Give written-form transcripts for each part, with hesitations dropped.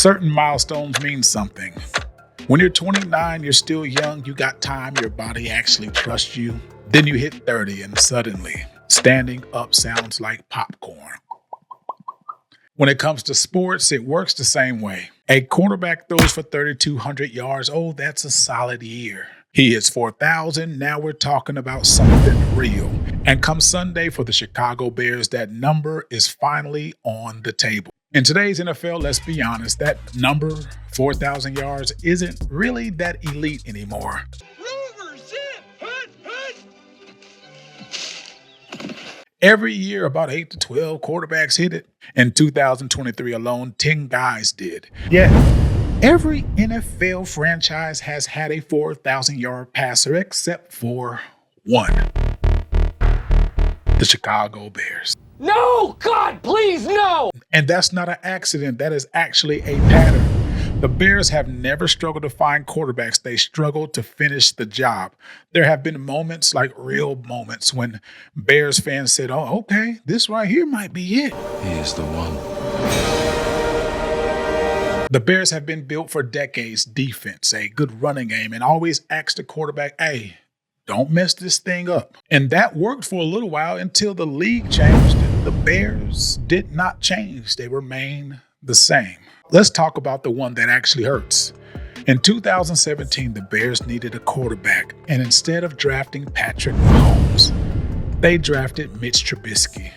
Certain milestones mean something. When you're 29, you're still young, you got time, your body actually trusts you. Then you hit 30 and suddenly, standing up sounds like popcorn. When it comes to sports, it works the same way. A quarterback throws for 3,200 yards. Oh, that's a solid year. He hits 4,000. Now we're talking about something real. And come Sunday for the Chicago Bears, that number is finally on the table. In today's NFL, let's be honest, that number, 4,000 yards, isn't really that elite anymore. Every year, about 8 to 12 quarterbacks hit it. In 2023 alone, 10 guys did. Yet, every NFL franchise has had a 4,000-yard passer except for one. The Chicago Bears. No! God, please, no! And that's not an accident. That is actually a pattern. The Bears have never struggled to find quarterbacks. They struggled to finish the job. There have been moments, like real moments, when Bears fans said, oh, okay, this right here might be it. He is the one. The Bears have been built for decades. Defense, a good running game, and always ask the quarterback, hey, don't mess this thing up. And that worked for a little while until the league changed. The Bears did not change. They remain the same. Let's talk about the one that actually hurts. In 2017, the Bears needed a quarterback, and instead of drafting Patrick Mahomes, they drafted Mitch Trubisky.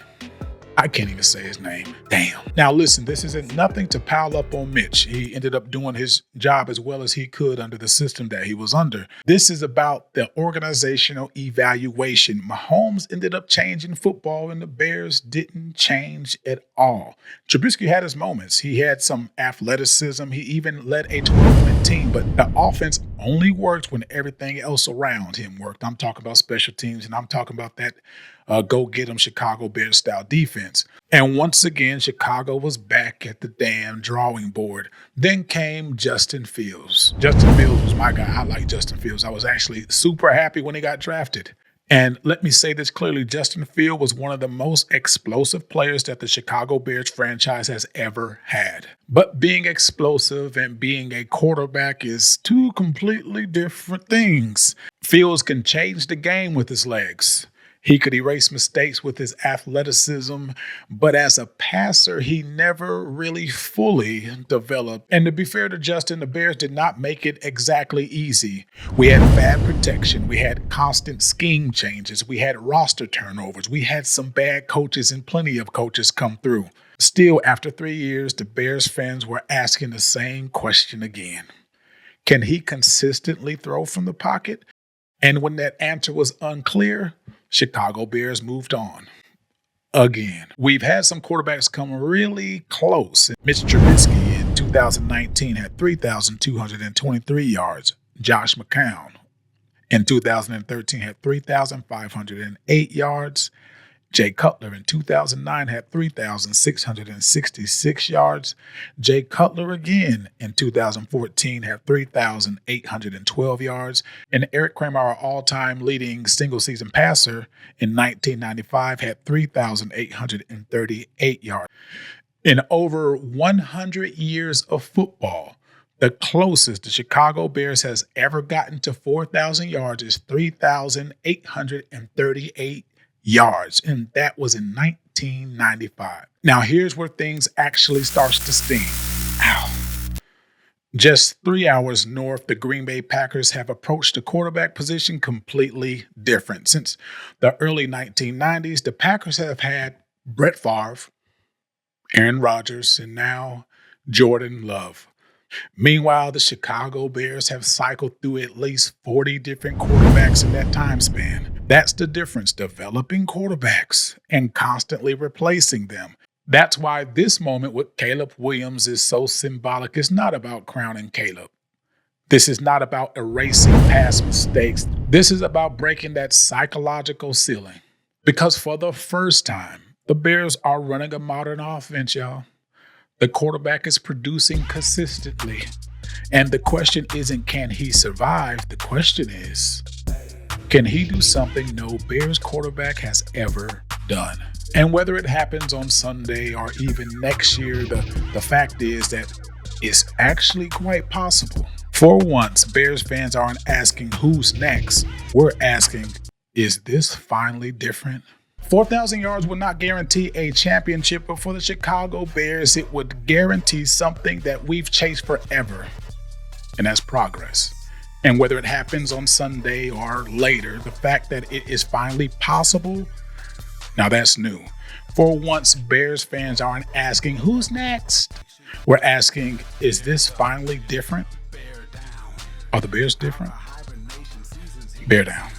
I can't even say his name. Damn. Now listen, this isn't nothing to pile up on Mitch. He ended up doing his job as well as he could under the system that he was under. This is about the organizational evaluation. Mahomes ended up changing football and the Bears didn't change at all. Trubisky had his moments. He had some athleticism. He even led a 12-win team, but the offense only worked when everything else around him worked. I'm talking about special teams, and I'm talking about that go-get-'em Chicago Bears style defense. And once again, Chicago was back at the damn drawing board. Then came Justin Fields. Justin Fields was my guy. I like Justin Fields. I was actually super happy when he got drafted. And let me say this clearly, Justin Fields was one of the most explosive players that the Chicago Bears franchise has ever had. But being explosive and being a quarterback is two completely different things. Fields can change the game with his legs. He could erase mistakes with his athleticism, but as a passer, he never really fully developed. And to be fair to Justin, the Bears did not make it exactly easy. We had bad protection. We had constant scheme changes. We had roster turnovers. We had some bad coaches and plenty of coaches come through. Still, after 3 years, the Bears fans were asking the same question again. Can he consistently throw from the pocket? And when that answer was unclear, Chicago Bears moved on. Again, we've had some quarterbacks come really close. Mitch Trubisky in 2019 had 3,223 yards. Josh McCown in 2013 had 3,508 yards. Jay Cutler in 2009 had 3,666 yards. Jay Cutler again in 2014 had 3,812 yards. And Erik Kramer, our all-time leading single-season passer in 1995, had 3,838 yards. In over 100 years of football, the closest the Chicago Bears has ever gotten to 4,000 yards is 3,838 yards, and that was in 1995. Now, here's where things actually starts to sting. Ow. Just 3 hours north, the Green Bay Packers have approached the quarterback position completely different. Since the early 1990s, the Packers have had Brett Favre, Aaron Rodgers, and now Jordan Love. Meanwhile, the Chicago Bears have cycled through at least 40 different quarterbacks in that time span. That's the difference, developing quarterbacks and constantly replacing them. That's why this moment with Caleb Williams is so symbolic. It's not about crowning Caleb. This is not about erasing past mistakes. This is about breaking that psychological ceiling. Because for the first time, the Bears are running a modern offense, y'all. The quarterback is producing consistently. And the question isn't, can he survive? The question is, can he do something no Bears quarterback has ever done? And whether it happens on Sunday or even next year, the fact is that It's actually quite possible. For once, Bears fans aren't asking who's next. We're asking, is this finally different? 4,000 yards would not guarantee a championship, but for the Chicago Bears, it would guarantee something that we've chased forever, and that's progress. And whether it happens on Sunday or later, the fact that it is finally possible, now that's new. For once, Bears fans aren't asking, who's next? We're asking, is this finally different? Are the Bears different? Bear down.